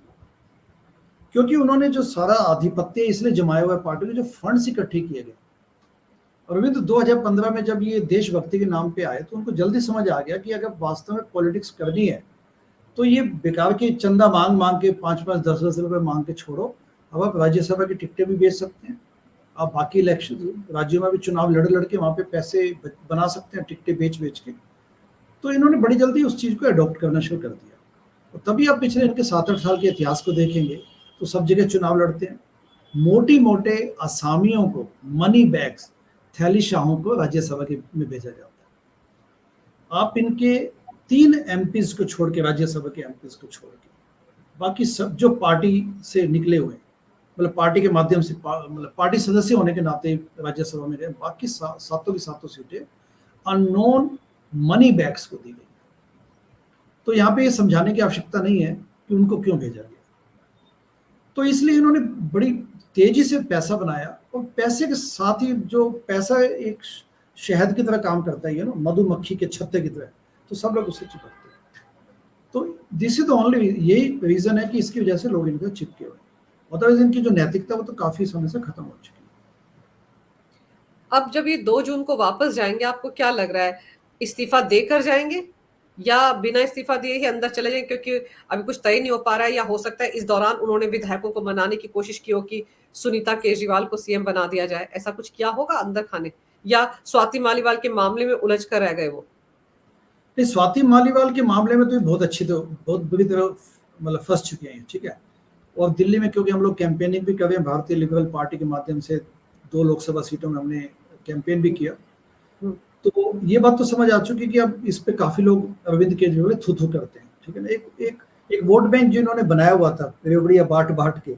क्योंकि उन्होंने जो सारा आधिपत्य इसलिए जमाया हुआ है पार्टी के, जो फंड्स इकट्ठे किए गए। अरविंद 2015 में जब ये देशभक्ति के नाम पे आए तो उनको जल्दी समझ आ गया कि अगर वास्तव में पॉलिटिक्स करनी है तो ये बेकार के चंदा मांग मांग के 5-5, 10-10 रुपए मांग के छोड़ो। अब आप राज्यसभा की टिकटें भी बेच सकते हैं, आप बाकी इलेक्शन राज्यों में भी चुनाव लड़ के वहां पे पैसे बना सकते हैं टिकटें बेच बेच के। तो इन्होंने बड़ी जल्दी उस चीज को अडॉप्ट करना शुरू कर दिया, और तभी आप पिछले इनके 7-8 साल के इतिहास को देखेंगे तो सब जगह चुनाव लड़ते हैं। मोटी मोटे असामियों को, मनी बैग्स, थैली शाहों को राज्यसभा में भेजा जाता है। आप इनके 3 एमपीज को छोड़ के, राज्यसभा के एमपीज को छोड़ के, बाकी सब जो पार्टी से निकले हुए, मतलब पार्टी के माध्यम से, मतलब पार्टी सदस्य होने के नाते राज्यसभा में रहे, बाकी सातों की सातों सीटें अननोन मनी बैग्स को दी गई। तो यहाँ पे ये समझाने की आवश्यकता नहीं है कि उनको क्यों भेजा गया। तो इसलिए इन्होंने बड़ी तेजी से पैसा बनाया, और पैसे के साथ ही जो पैसा एक शहद की तरह काम करता है, ना, मधुमक्खी के छत्ते की तरह, तो सब लोग उससे चिपकते हैं। तो दिस इज द ओनली, यही रीजन है कि इसकी वजह से लोग इनका चिपके हुए। अदरवाइज इनकी जो नैतिकता वो तो काफी समय से खत्म हो चुकी है। अब जब ये 2 जून को वापस जाएंगे, आपको क्या लग रहा है, इस्तीफा देकर जाएंगे या बिना इस्तीफा दिए ही अंदर चले जाएंगे? क्योंकि अभी कुछ तय नहीं हो पा रहा है, या हो सकता है इस दौरान उन्होंने विधायकों को मनाने की कोशिश की हो कि सुनीता केजरीवाल को सीएम बना दिया जाए। ऐसा कुछ किया होगा अंदर खाने, या स्वाति मालीवाल के मामले में उलझ कर रह गए वो? नहीं, स्वाति मालीवाल के मामले में तो बहुत अच्छी, तो बहुत बुरी तरह मतलब फंस चुके हैं, ठीक है। और दिल्ली में क्योंकि हम लोग कैंपेनिंग भी कर रहे हैं, भारतीय लिबरल पार्टी के माध्यम से 2 लोकसभा सीटों में हमने कैंपेन भी किया, तो ये बात तो समझ आ चुकी कि अब इस पे काफी लोग अरविंद केजरीवाल थू थू करते हैं, ठीक है ना। एक वोट बैंक जो इन्होंने बनाया हुआ था रेवड़िया बांट बांट के,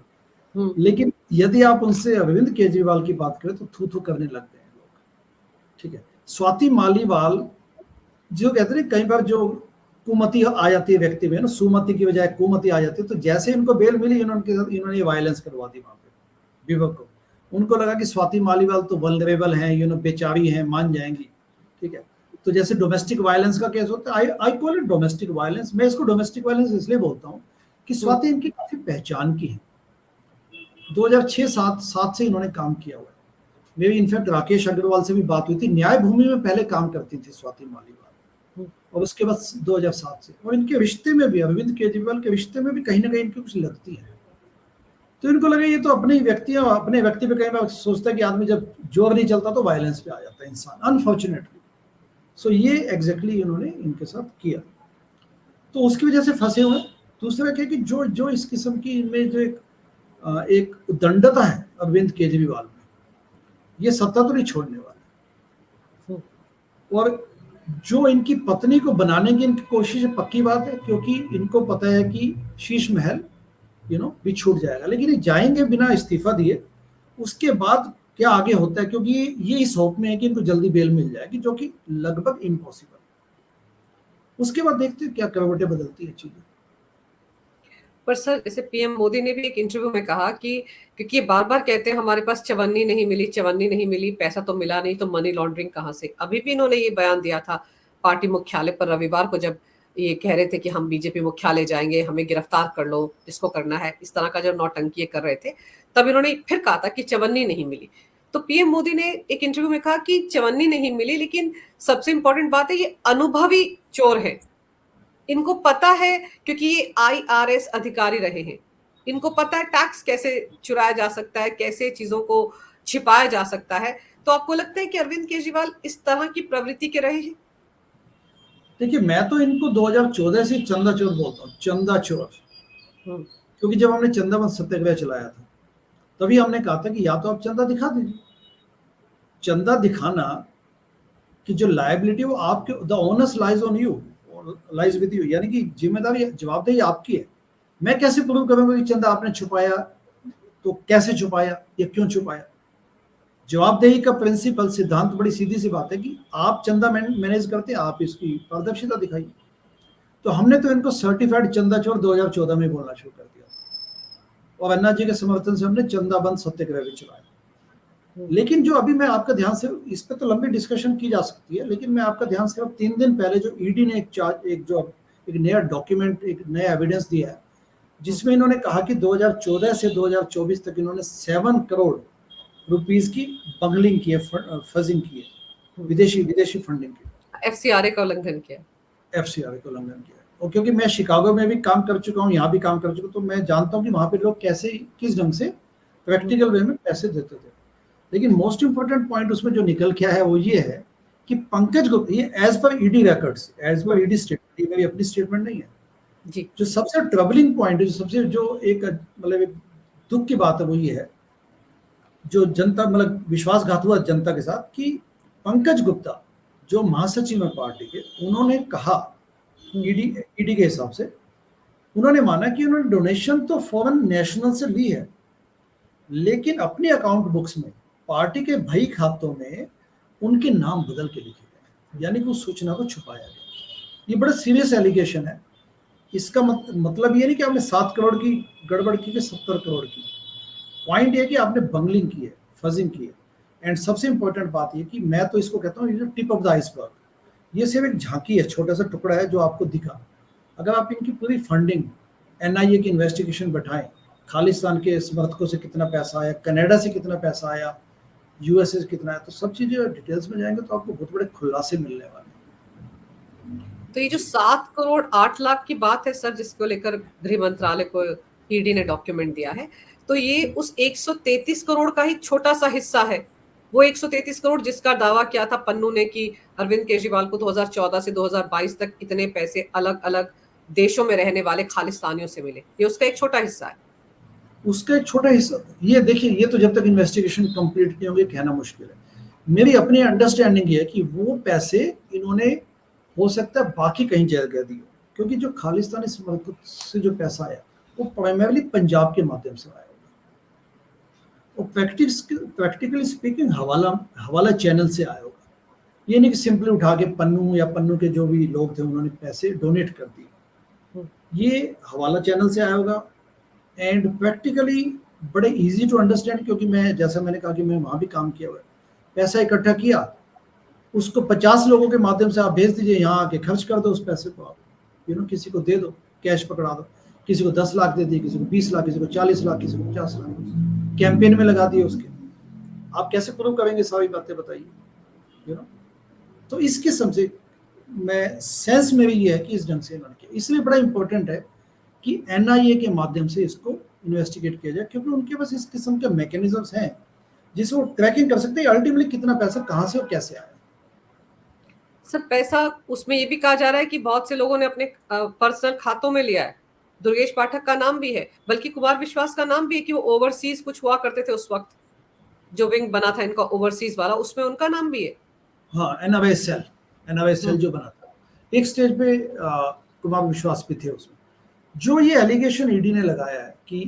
लेकिन यदि आप उनसे अरविंद केजरीवाल की बात करें तो थू थू करने लग गए हैं लोग, ठीक है। स्वाति मालीवाल जो कहते हैं कई बार जो कुमति आ जाती है व्यक्ति में ना, सुमति की बजाय कुमति आ जाती है, तो जैसे इनको बेल मिली इन्होंने वायलेंस करवा दी वहां पे विभव को। उनको लगा कि स्वाति मालीवाल तो वल्नरेबल हैं, बेचारी हैं, मान जाएंगी, ठीक है। तो जैसे डोमेस्टिक वायलेंस का केस होता है, I call it domestic violence. मैं इसको डोमेस्टिक वायलेंस इसलिए बोलता हूँ कि स्वाति इनकी काफी पहचान की है, 2006-7 से इन्होंने काम किया हुआ है। मेरी इनफैक्ट राकेश अग्रवाल से भी बात हुई थी, न्याय भूमि में पहले काम करती थी स्वाति मालीवाल, और उसके बाद 2007 से। और इनके रिश्ते में भी, अरविंद केजरीवाल के रिश्ते में भी कहीं ना कहीं इनकी कुछ लगती है। तो इनको लगे ये तो अपने व्यक्ति पे कई बार सोचता है कि आदमी जब जोर नहीं चलता तो वायलेंस पे आ जाता है इंसान, अनफॉर्चुनेटली। सो ये एग्जैक्टली इन्होंने इनके साथ किया, तो उसकी वजह से फंसे हुए। दूसरा क्या कि जो इस किस्म की इनमें जो एक उद्दंडता है अरविंद केजरीवाल में, ये सत्ता तो नहीं छोड़ने वाले। और जो इनकी पत्नी को बनाने की इनकी कोशिश है, पक्की बात है, क्योंकि इनको पता है कि शीश महल भी छूट जाएगा, लेकिन ये जाएंगे बिना इस्तीफा दिए। उसके बाद क्या आगे होता है, क्योंकि ये इस होप में है कि इनको जल्दी बेल मिल जाएगी, जो कि लगभग इम्पॉसिबल। उसके बाद देखते हैं क्या करवटें बदलती है चीजें। पर सर, जैसे पीएम मोदी ने भी एक इंटरव्यू में कहा कि क्योंकि ये बार बार कहते हैं हमारे पास चवन्नी नहीं मिली, पैसा तो मिला नहीं, तो मनी लॉन्ड्रिंग कहाँ से। अभी भी इन्होंने ये बयान दिया था पार्टी मुख्यालय पर रविवार को, जब ये कह रहे थे कि हम बीजेपी मुख्यालय जाएंगे, हमें गिरफ्तार कर लो, जिसको करना है, इस तरह का जब नौटंकी कर रहे थे, तब इन्होंने फिर कहा था कि चवन्नी नहीं मिली। तो पीएम मोदी ने एक इंटरव्यू में कहा कि चवन्नी नहीं मिली, लेकिन सबसे इंपॉर्टेंट बात है ये अनुभवी चोर है, इनको पता है, क्योंकि ये आईआरएस अधिकारी रहे हैं, इनको पता है टैक्स कैसे चुराया जा सकता है, कैसे चीजों को छिपाया जा सकता है। तो आपको लगता है कि अरविंद केजरीवाल इस तरह की प्रवृत्ति के रहे हैं? देखिए, मैं तो इनको 2014 से चंदा चोर बोलता हूँ, चंदा चोर। क्योंकि जब हमने चंदा बंद सत्याग्रह चलाया था, तभी हमने कहा था कि या तो आप चंदा दिखा दीजिए, चंदा दिखाना कि जो लायबिलिटी वो आपके, the onus lies on you, lies with you, यानी कि जिम्मेदारी जवाबदेही आपकी है। मैं कैसे प्रूव करूंगा कि चंदा आपने छुपाया, तो कैसे छुपाया या क्यों छुपाया? जवाबदेही का प्रिंसिपल, सिद्धांत बड़ी सीधी सी बात है कि आप चंदा मैनेज करते हैं, आप इसकी पारदर्शिता दिखाइए। तो हमने तो इनको सर्टिफाइड चंदा चोर 2014 में बोलना शुरू कर दिया, और अन्ना जी के समर्थन से हमने चंदा बंद सत्याग्रह भी चलाया। लेकिन जो अभी मैं आपका ध्यान से, इस पे तो लंबी डिस्कशन की जा सकती है, लेकिन मैं आपका ध्यान सिर्फ 3 दिन पहले जो ईडी ने एक नया डॉक्यूमेंट, एक नया एविडेंस दिया है, जिसमें इन्होंने कहा कि 2014 से 2024 तक इन्होंने 7 करोड़ रुपीस की बंगलिंग की है, फजिंग की है, विदेशी फंडिंग की, एफसीआरए का उल्लंघन किया, एफसीआरए का उल्लंघन किया है। और क्योंकि मैं शिकागो में भी काम कर चुका हूँ, यहाँ भी काम कर चुका हूँ, तो मैं जानता हूँ कि वहाँ पे लोग कैसे, किस ढंग से प्रैक्टिकल वे में पैसे देते थे। लेकिन मोस्ट इंपॉर्टेंट पॉइंट उसमें जो निकल के आया है वो ये है कि पंकज गुप्ता, ये as per ED records, as per ED statement, ये मेरी अपनी स्टेटमेंट नहीं है जी। जो सबसे ट्रबलिंग पॉइंट है, जो एक मतलब एक दुख की बात है, वो ये है जो जनता, मतलब विश्वासघात हुआ जनता के साथ, कि पंकज गुप्ता जो महासचिव है पार्टी के, उन्होंने कहा ईडी के हिसाब से, उन्होंने माना कि उन्होंने डोनेशन तो फॉरेन नेशनल से ली है, लेकिन अपने अकाउंट बुक्स में पार्टी के भई खातों में उनके नाम बदल के लिखे गए, यानी कि उस सूचना को छुपाया गया। ये बड़ा सीरियस एलिगेशन है। इसका मतलब ये नहीं कि आपने 7 करोड़ की गड़बड़ की कि 70 करोड़ की। पॉइंट ये कि आपने बंगलिंग की है, फजिंग की है। एंड सबसे इंपॉर्टेंट बात ये कि मैं तो इसको कहता हूँ, ये जो टिप ऑफ द आइसबर्ग, ये सिर्फ एक झांकी है, छोटा सा टुकड़ा है जो आपको दिखा। अगर आप इनकी पूरी फंडिंग, एनआईए की इन्वेस्टिगेशन बैठाएं, खालिस्तान के समर्थकों से कितना पैसा आया, कनाडा से कितना पैसा आया, यूएसए से कितना आया, तो सब चीजें डिटेल्स में जाएंगे तो आपको बहुत बड़े खुलासे मिलने वाले हैं। तो ये जो 7 करोड़ 8 लाख की बात है सर, जिसको लेकर गृह मंत्रालय को ईडी ने डॉक्यूमेंट दिया है, तो ये उस 133 करोड़ का ही छोटा सा हिस्सा है। वो 133 करोड़ जिसका दावा किया था पन्नू ने कि अरविंद केजरीवाल को 2014 से 2022 तक इतने पैसे अलग अलग देशों में रहने वाले खालिस्तानियों से मिले, ये उसका एक छोटा हिस्सा है। उसका एक छोटा हिस्सा, ये देखिए, ये तो जब तक इन्वेस्टिगेशन कंप्लीट नहीं होगी कहना मुश्किल है। मेरी अपनी अंडरस्टैंडिंग ये है कि वो पैसे इन्होंने, हो सकता है बाकी कहीं जगह दिए, क्योंकि जो खालिस्तानी समर्थकों से जो पैसा आया वो प्राइमरली पंजाब के माध्यम से आया होगा, और प्रैक्टिकली स्पीकिंग हवाला चैनल से आया होगा। ये नहीं कि सिंपली उठा के पन्नू या पन्नू के जो भी लोग थे उन्होंने पैसे डोनेट कर दिए, ये हवाला चैनल से आया होगा। एंड प्रैक्टिकली बड़े इजी टू अंडरस्टैंड, क्योंकि मैं, जैसा मैंने कहा कि मैं वहाँ भी काम किया हुआ है, पैसा इकट्ठा किया, उसको 50 लोगों के माध्यम से आप भेज दीजिए, यहाँ आके खर्च कर दो उस पैसे को, आप किसी को दे दो, कैश पकड़ा दो, किसी को 10 लाख दे दिए, किसी को 20 लाख, किसी को 40 लाख, किसी को 50 लाख, कैंपेन में लगा दिए उसके। आप कैसे प्रूव करेंगे सारी बातें, बताइए। तो इस किस्म से मैं, सेंस मेरी ये है कि इस ढंग से इन्होंने किया। इसलिए बड़ा इंपॉर्टेंट है कि एनआईए के माध्यम से इसको इन्वेस्टिगेट किया जाए, क्योंकि उनके पास इस किस्म के मैकेनिज्म्स हैं जिससे वो ट्रैकिंग कर सकते हैं अल्टीमेटली कितना पैसा कहां से और कैसे आया। सर पैसा उसमें ये भी कहा जा रहा है कि बहुत से लोगों ने अपने पर्सनल खातों में लिया है। दुर्गेश पाठक का नाम भी है, बल्कि कुमार विश्वास का नाम भी है कि वो ओवरसीज कुछ हुआ करते थे उस वक्त, जो विंग बना था इनका ओवरसीज वाला, उसमें उनका नाम भी है। हाँ, एनआईए सेल जो बना था, एक स्टेज पे कुमार विश्वास भी थे उसमें। जो ये एलिगेशन ईडी ने लगाया है कि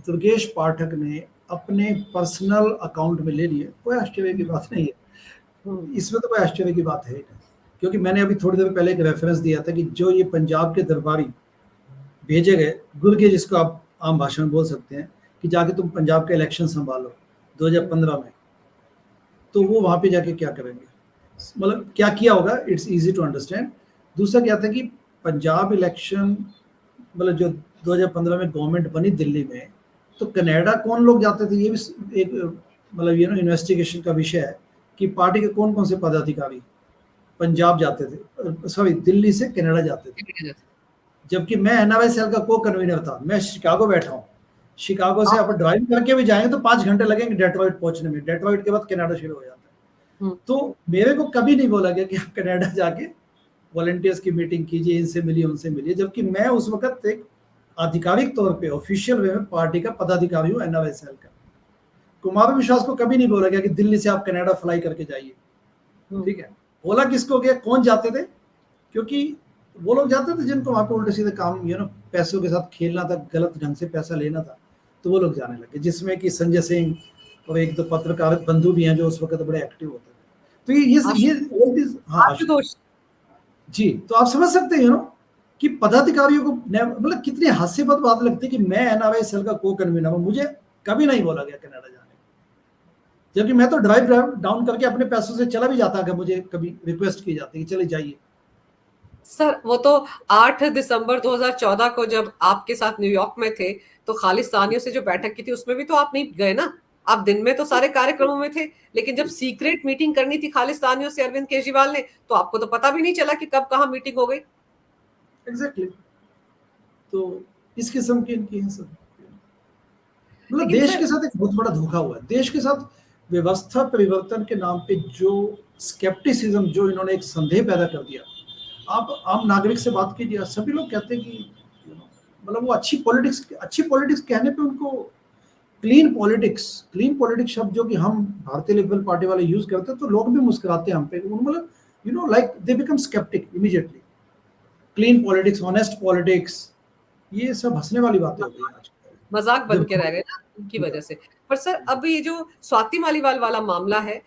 दुर्गेश पाठक ने अपने पर्सनल अकाउंट में ले लिए, कोई आश्चर्य की बात नहीं है, इसमें तो कोई आश्चर्य की बात है ही नहीं। क्योंकि मैंने अभी थोड़ी देर पहले एक रेफरेंस दिया था कि जो ये पंजाब के दरबारी भेजे गए, गुरगे जिसको आप आम भाषा में बोल सकते हैं, कि जाके तुम पंजाब का इलेक्शन संभालो 2015 में, तो वो वहां पे जाके क्या करेंगे, मतलब क्या किया होगा, इट्स इजी टू अंडरस्टैंड। दूसरा क्या था कि पंजाब इलेक्शन, मतलब जो 2015 में गवर्नमेंट बनी दिल्ली में, तो कनाडा कौन लोग जाते थे, ये भी एक मतलब इन्वेस्टिगेशन का विषय है कि पार्टी के कौन कौन से पदाधिकारी पंजाब जाते थे, सॉरी दिल्ली से कनाडा जाते थे। जबकि मैं एनआरआई सेल का को कन्वीनर था, मैं शिकागो बैठा हूँ, शिकागो से आप ड्राइव करके भी जाएंगे तो 5 घंटे लगेंगे डेट्रॉइट पहुंचने में, डेट्रॉइट के बाद कनाडा शुरू हो जाता है। तो मेरे को कभी नहीं बोला गया कि आप कनाडा जाके वॉलंटियर्स की मीटिंग कीजिए, इनसे मिलिए, उनसे मिलिए, जबकि मैं उस वक्त एक आधिकारिक तौर पे ऑफिशियल वे में पार्टी का पदाधिकारी हूँ एनआरआई सेल का। कुमार विश्वास को कभी नहीं बोला गया कि दिल्ली से आप कनाडा फ्लाई करके जाइए, ठीक है। बोला किसको गया, कौन जाते थे, क्योंकि वो लोग जाते थे जिनको वहां पे उल्टे सीधे काम, पैसों के साथ खेलना था, गलत ढंग से पैसा लेना था, तो वो लोग जाने लगे, जिसमें कि संजय सिंह और एक दो पत्रकार बंधु भी हैं जो उस वक्त बड़े एक्टिव होते थे। तो हाँ आशुतोष जी, तो आप समझ सकते हैं कि पदाधिकारियों को मतलब कितनी हास्यास्पद बात लगती है कि मैं एनआरआई सेल का को कन्वीनर हूं, मुझे कभी नहीं बोला गया कनाडा जाने, जबकि मैं तो ड्राइव डाउन करके अपने पैसों से चला भी जाता अगर मुझे कभी रिक्वेस्ट की जाती कि चले जाइए। सर वो तो 8 दिसंबर 2014 को जब आपके साथ न्यूयॉर्क में थे तो खालिस्तानियों से जो बैठक की थी उसमें भी तो आप नहीं गए ना, आप दिन में तो सारे कार्यक्रमों में थे, लेकिन जब सीक्रेट मीटिंग करनी थी खालिस्तानियों से अरविंद केजरीवाल ने, तो आपको तो पता भी नहीं चला कि कब कहाँ मीटिंग हो गई। एग्जैक्टली, तो इस किस्म की इनकी है सब। मतलब लेकिन देश सर के साथ एक बहुत बड़ा धोखा हुआ है, देश के साथ व्यवस्था परिवर्तन के नाम पे जो स्केप्टिसिज्म, जो इन्होंने एक संदेह पैदा कर दिया। आप आम नागरिक से बात कीजिए, सभी लोग कहते हैं कि मतलब वो अच्छी पॉलिटिक्स कहने पे उनको क्लीन पॉलिटिक्स शब्द जो कि हम भारतीय लिबरल पार्टी वाले यूज करते हैं, तो लोग भी मुस्कुराते हैं हम पे, मतलब like they become sceptic immediately. Clean politics, honest politics, ये सब हंसने वाली बातें हो गई आज मजाक बन जब के रह गए ना उनकी वजह से। पर सर अब ये जो स्वाति मालीवाल वाला मामला है,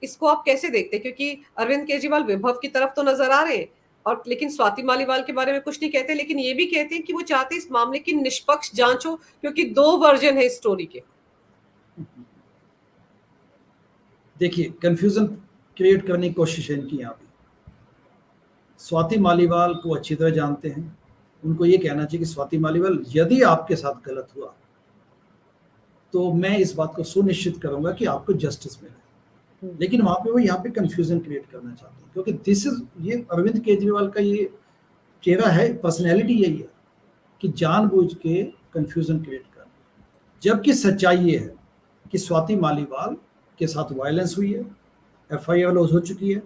इसको आप कैसे देखते हैं? क्योंकि अरविंद केजरीवाल विभव की तरफ तो नजर आ रहे हैं, और लेकिन स्वाति मालीवाल के बारे में कुछ नहीं कहते, लेकिन ये भी कहते हैं कि वो चाहते इस मामले की निष्पक्ष जांच हो, क्योंकि 2 वर्जन है इस स्टोरी के। देखिए, कंफ्यूजन क्रिएट करने की कोशिश है इनकी यहाँ पे। स्वाति मालीवाल को अच्छी तरह जानते हैं, उनको ये कहना चाहिए कि स्वाति मालीवाल, यदि आपके साथ गलत हुआ तो मैं इस बात को सुनिश्चित करूंगा कि आपको जस्टिस मिले। लेकिन वहां पे वो यहाँ पे कंफ्यूजन क्रिएट करना चाहते हैं, क्योंकि ये अरविंद केजरीवाल का ये चेहरा है, पर्सनैलिटी यही है कि जानबूझ के कंफ्यूजन क्रिएट करना। जबकि सच्चाई ये है कि स्वाति मालीवाल के साथ वायलेंस हुई है, एफआईआर लॉन्च हो चुकी है,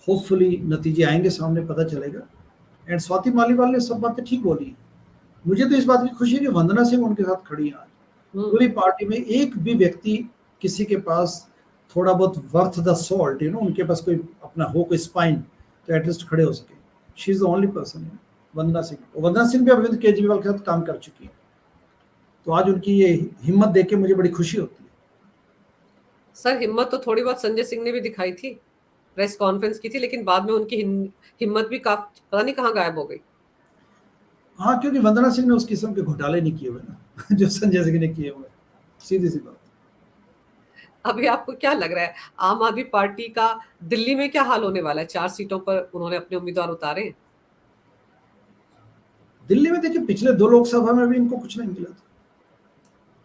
होपफुली नतीजे आएंगे सामने, पता चलेगा। एंड स्वाति मालीवाल ने सब बातें ठीक बोली। मुझे तो इस बात की खुशी है कि वंदना सिंह उनके साथ खड़ी है आज। पूरी पार्टी में एक भी व्यक्ति, किसी के पास थोड़ा बहुत वर्थ द सॉल्ट, उनके पास कोई अपना हो, कोई स्पाइन, तो एटलीस्ट खड़े हो सके। She is the only person, Vandana Singh. Vandana Singh भी अरविंद केजरीवाल के साथ काम कर चुकी है, तो आज उनकी ये हिम्मत देख के मुझे बड़ी खुशी होती है। सर हिम्मत तो थोड़ी बहुत संजय सिंह ने भी दिखाई थी, प्रेस कॉन्फ्रेंस की थी, लेकिन बाद में उनकी हिम्मत भी काफी पता नहीं कहाँ गायब हो गई। हाँ, क्योंकि वंदना सिंह ने उस किस्म के घोटाले नहीं किए हुए ना जो संजय सिंह ने किए हुए, सीधी सी बात। अभी आपको क्या लग रहा है आम आदमी पार्टी का दिल्ली में क्या हाल होने वाला है? 4 सीटों पर उन्होंने अपने उम्मीदवार उतारे हैं। दिल्ली में देखिए, पिछले 2 लोकसभा में भी इनको कुछ नहीं मिला था।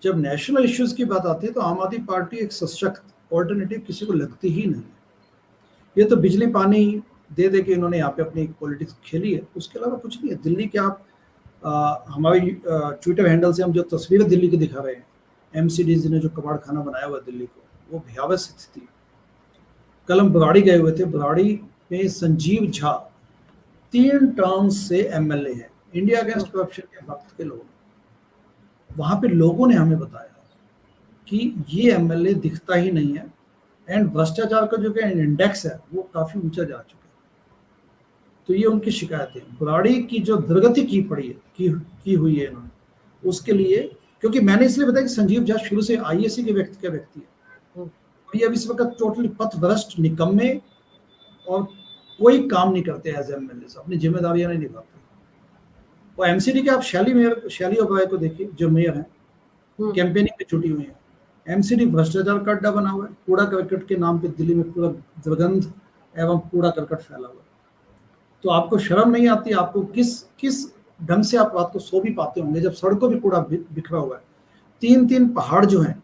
जब नेशनल इश्यूज की बात आती है तो आम आदमी पार्टी एक सशक्त ऑल्टरनेटिव किसी को लगती ही नहीं। ये तो बिजली पानी दे दे के इन्होंने यहाँ पे अपनी पॉलिटिक्स खेली है, उसके अलावा कुछ नहीं है। दिल्ली के आप हमारी ट्विटर हैंडल से हम जो तस्वीरें दिल्ली की दिखा रहे हैं, एमसीडीज ने जो कबाड़ खाना बनाया हुआ दिल्ली को, वो भयावह स्थिति थी। कल हम बुराड़ी गए हुए थे, बुराड़ी में संजीव झा 3 टर्म से एमएलए है, इंडिया अगेंस्ट करप्शन के वक्त के लोग। वहां पे लोगों ने हमें बताया कि ये एमएलए दिखता ही नहीं है, एंड भ्रष्टाचार का जो इंडेक्स है वो काफी ऊंचा जा चुका है। तो ये उनकी शिकायत है। बुराड़ी की जो दुर्गति की हुई है इन्होंने, उसके लिए, क्योंकि मैंने इसलिए बताया कि संजीव झा शुरू से आईएससी के व्यक्ति है, ये अब इस वक्त टोटली पथभ्रष्ट, निकम्मे, और कोई काम नहीं करते एज एमएलए, अपनी जिम्मेदारियां नहीं निभाते। वो एमसीडी के आप शैली ओबराय को देखिए, जो मेयर है, कैंपेनिंग में छुटी हुई है। एमसीडी भ्रष्टाचार का अड्डा बना हुआ है, कूड़ा करकट के नाम पे दिल्ली में पूरा दुर्गंध एवं कूड़ा करकट फैला हुआ है। तो आपको शर्म नहीं आती? आपको किस ढंग से आप रात को सो भी पाते होंगे जब सड़कों पे कूड़ा बिखरा हुआ है? 3-3 पहाड़ जो हैं,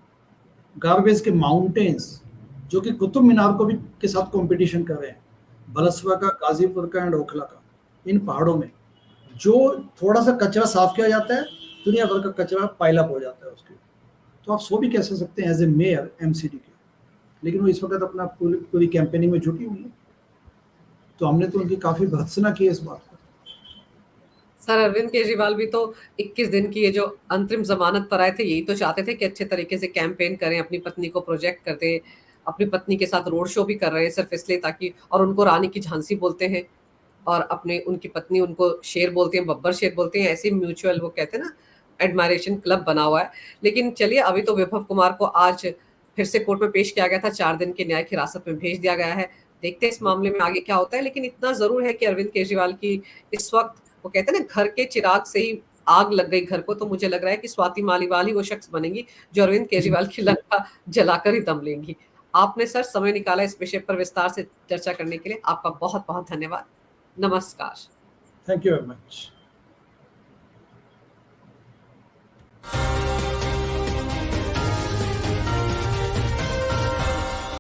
गार्बेज के माउंटेन्स, जो कि कुतुब मीनार को भी के साथ कंपटीशन कर रहे हैं, बलसवा का, गाजीपुर का एंड ओखला का। इन पहाड़ों में जो थोड़ा सा कचरा साफ किया जाता है, दुनिया भर का कचरा पाइलअप हो जाता है उसके। तो आप सो भी कैसे सकते हैं एज ए मेयर एमसीडी के? लेकिन वो इस वक्त अपना पूरी कैंपेनिंग में जुटी हुई है। तो हमने तो उनकी काफी भर्त्सना की है इस बात को। सर अरविंद केजरीवाल भी तो 21 दिन की ये जो अंतरिम जमानत पर आए थे, यही तो चाहते थे कि अच्छे तरीके से कैंपेन करें, अपनी पत्नी को प्रोजेक्ट कर दें, अपनी पत्नी के साथ रोड शो भी कर रहे हैं सिर्फ इसलिए ताकि, और उनको रानी की झांसी बोलते हैं, और अपने उनकी पत्नी उनको शेर बोलती हैं, बब्बर शेर बोलते हैं, ऐसे म्यूचुअल वो कहते हैं ना एडमायरेशन क्लब बना हुआ है। लेकिन चलिए, अभी तो विभव कुमार को आज फिर से कोर्ट में पेश किया गया था, 4 दिन की न्यायिक हिरासत में भेज दिया गया है। देखते हैं इस मामले में आगे क्या होता है। लेकिन इतना जरूर है कि अरविंद केजरीवाल की इस वक्त, वो कहते हैं ना, घर के चिराग से ही आग लग गई घर को, तो मुझे लग रहा है कि स्वाति मालीवाल ही वो शख्स बनेंगी जो अरविंद केजरीवाल की लंका जलाकर ही दम लेंगी। आपने सर समय निकाला इस विषय पर विस्तार से चर्चा करने के लिए, आपका बहुत बहुत धन्यवाद। नमस्कार। Thank you very much.